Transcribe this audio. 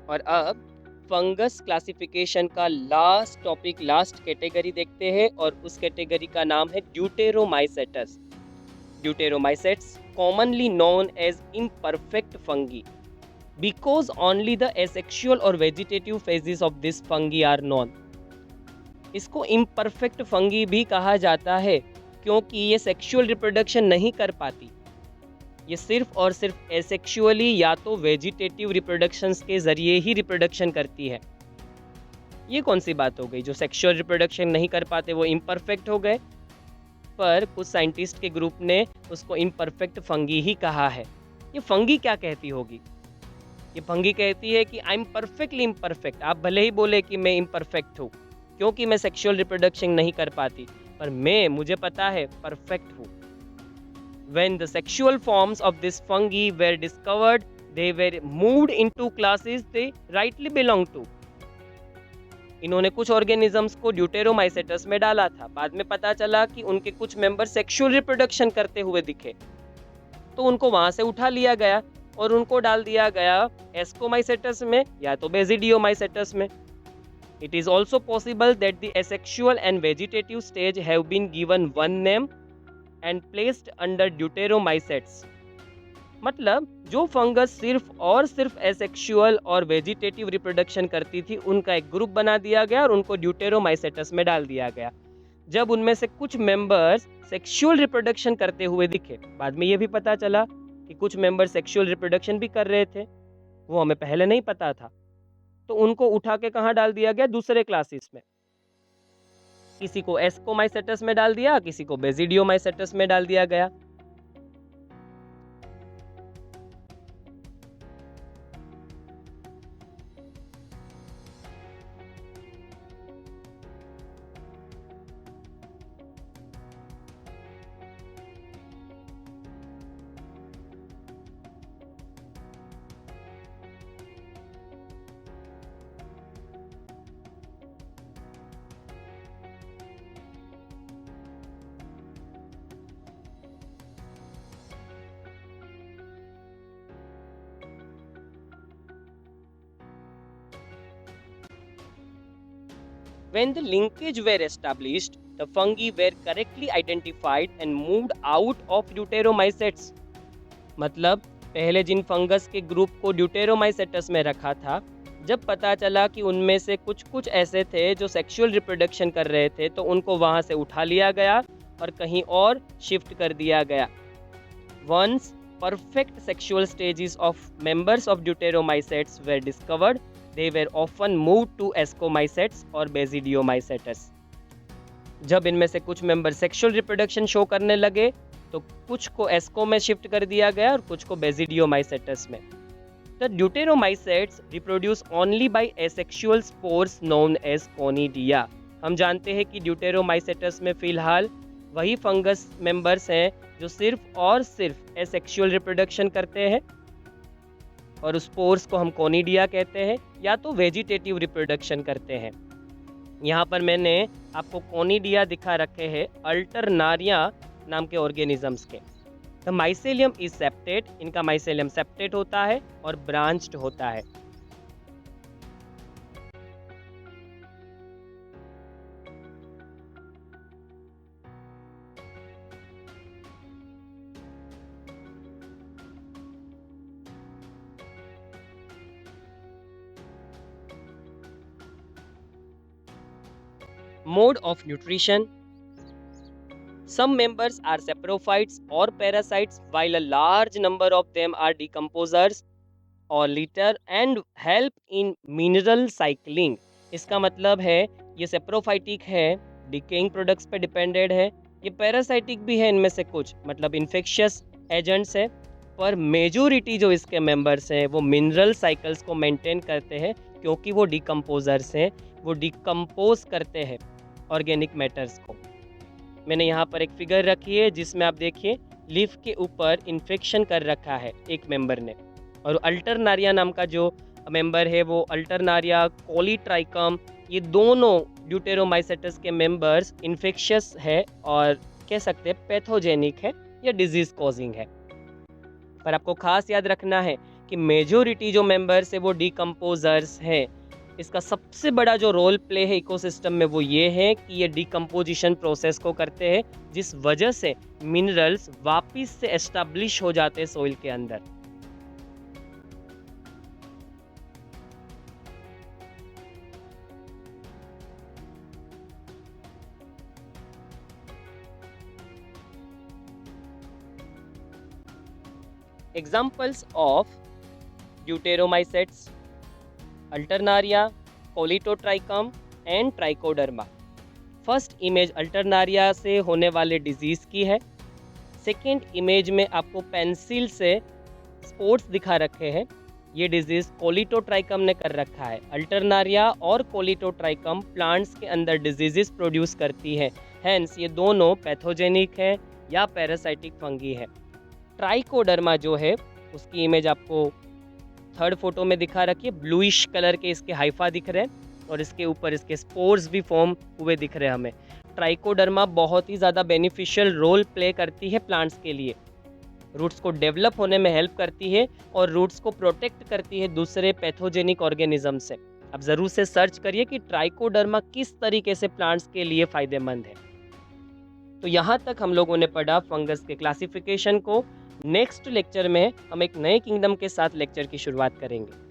और अब fungus classification का लास्ट टॉपिक, लास्ट कैटेगरी देखते हैं और उस कैटेगरी का नाम है ड्यूटेरोमाइसेटस। ड्यूटेरोमाइसेट्स commonly known as imperfect fungi because only the asexual or vegetative phases of this fungi are known। इसको imperfect fungi भी कहा जाता है क्योंकि ये सेक्सुअल रिप्रोडक्शन नहीं कर पाती। ये सिर्फ और सिर्फ एसेक्सुअली या तो वेजिटेटिव रिप्रोडक्शंस के जरिए ही रिप्रोडक्शन करती है। ये कौन सी बात हो गई, जो सेक्सुअल रिप्रोडक्शन नहीं कर पाते वो इम्परफेक्ट हो गए। पर कुछ साइंटिस्ट के ग्रुप ने उसको इम्परफेक्ट फंगी ही कहा है। ये फंगी क्या कहती होगी? ये फंगी कहती है कि आई एम परफेक्टली इम्परफेक्ट। आप भले ही बोले कि मैं इम्परफेक्ट हूँ क्योंकि मैं सेक्सुअल रिप्रोडक्शन नहीं कर पाती, पर मुझे पता है परफेक्ट हूँ। When the sexual forms of this fungi were discovered, they were moved into classes they rightly belong to। इन्होंने कुछ ऑर्गेनिजम्स को ड्यूटेरोमाइसेटस में डाला था। बाद में पता चला कि उनके कुछ मेंबर सेक्सुअल रिप्रोडक्शन करते हुए दिखे, तो उनको वहां से उठा लिया गया और उनको डाल दिया गया एस्कोमाइसेटस में या तो बेसिडियोमाइसेटस में। It is also possible that the asexual and vegetative stage have been given one name and placed under deuteromycetes। मतलब जो फंगस सिर्फ और सिर्फ एसेक्सुअल और वेजिटेटिव रिप्रोडक्शन करती थी, उनका एक ग्रुप बना दिया गया और उनको ड्यूटेरोमाइसेटस में डाल दिया गया। जब उनमें से कुछ मेंबर्स सेक्सुअल रिप्रोडक्शन करते हुए दिखे, बाद में ये भी पता चला कि कुछ मेंबर सेक्सुअल रिप्रोडक्शन भी कर रहे थे, वो हमें पहले नहीं पता था, तो उनको उठा के कहाँ डाल दिया गया? दूसरे क्लासेस में। किसी को एस्कोमाइसेटस में डाल दिया, किसी को बेसिडियोमाइसेटस में डाल दिया गया। When the linkage were established, the fungi were correctly identified and moved out of deuteromycetes। मतलब पहले जिन फंगस के ग्रुप को ड्यूटेरोमाइसेटस में रखा था, जब पता चला कि उनमें से कुछ कुछ ऐसे थे जो सेक्सुअल रिप्रोडक्शन कर रहे थे, तो उनको वहां से उठा लिया गया और कहीं और शिफ्ट कर दिया गया। Once perfect sexual stages of members of deuteromycetes were discovered, they were often moved to ascomycetes और basidiomycetes। जब इनमें से कुछ मेंबर सेक्सुअल रिप्रोडक्शन शो करने लगे, तो कुछ को एस्को में शिफ्ट कर दिया गया और कुछ को बेसिडियोमाइसेटस में। The deuteromycetes reproduce only by asexual spores known as conidia। हम जानते हैं कि ड्यूटेरोमाइसेटस में फिलहाल वही फंगस मेंबर्स हैं जो सिर्फ और सिर्फ एसेक्सुअल रिप्रोडक्शन करते हैं, और उस स्पोर्स को हम कोनिडिया कहते हैं, या तो वेजिटेटिव रिप्रोडक्शन करते हैं। यहाँ पर मैंने आपको कोनिडिया दिखा रखे हैं अल्टरनारिया नाम के ऑर्गेनिजम्स के। द माइसेलियम इज सेप्टेट, इनका माइसेलियम सेप्टेट होता है और ब्रांच्ड होता है। Mode of nutrition: some members are saprophytes or parasites, while a large number of them are decomposers or litter and help in mineral cycling। इसका मतलब है ये सेप्रोफाइटिक है, डिकेइंग प्रोडक्ट्स पे डिपेंडेड है, ये पैरासाइटिक भी है इनमें से कुछ, मतलब इन्फेक्शियस एजेंट्स है, पर मेजोरिटी जो इसके मेंबर्स हैं वो मिनरल साइकिल्स को मेंटेन करते हैं क्योंकि वो डिकम्पोजर्स हैं, वो डिकम्पोज करते हैं ऑर्गेनिक मैटर्स को। मैंने यहाँ पर एक फिगर रखी है जिसमें आप देखिए लीफ के ऊपर इन्फेक्शन कर रखा है एक मेंबर ने, और अल्टरनारिया नाम का जो मेंबर है वो अल्टरनारिया, कोलीट्राइकम, ये दोनों ड्यूटेरोमाइसेटस के मेंबर्स इन्फेक्शियस है और कह सकते हैं पैथोजेनिक है या डिजीज कॉजिंग है। पर आपको खास याद रखना है कि मेजोरिटी जो मेंबर्स है वो डिकम्पोजर्स हैं। इसका सबसे बड़ा जो रोल प्ले है इकोसिस्टम में वो ये है कि ये डिकम्पोजिशन प्रोसेस को करते हैं, जिस वजह से मिनरल्स वापस से एस्टैब्लिश हो जाते हैं सोइल के अंदर। Examples of deuteromycetes, Alternaria, Coledotrichum and Trichoderma। First image alternaria से होने वाले डिजीज़ की है। सेकेंड इमेज में आपको पेंसिल से स्पोर्ट्स दिखा रखे हैं। ये डिजीज़ कोलिटोट्राइकम ने कर रखा है। अल्टरनारिया और कोलिटोट्राइकम प्लांट्स के अंदर डिजीज़ प्रोड्यूस करती है, हैंस ये दोनों पैथोजेनिक है या पैरासाइटिक फंगी है। ट्राइकोडर्मा जो है उसकी इमेज आपको थर्ड फोटो में दिखा रखी है। ब्लूइश कलर के इसके हाइफा दिख रहे हैं और इसके ऊपर इसके स्पोर्स भी फॉर्म हुए दिख रहे हैं हमें। ट्राइकोडर्मा बहुत ही ज़्यादा बेनिफिशियल रोल प्ले करती है प्लांट्स के लिए। रूट्स को डेवलप होने में हेल्प करती है और रूट्स को प्रोटेक्ट करती है दूसरे पैथोजेनिक ऑर्गेनिज्म से। अब ज़रूर से सर्च करिए कि ट्राइकोडर्मा किस तरीके से प्लांट्स के लिए फ़ायदेमंद है। तो यहाँ तक हम लोगों ने पढ़ा फंगस के क्लासिफिकेशन को। नेक्स्ट लेक्चर में हम एक नए किंगडम के साथ लेक्चर की शुरुआत करेंगे।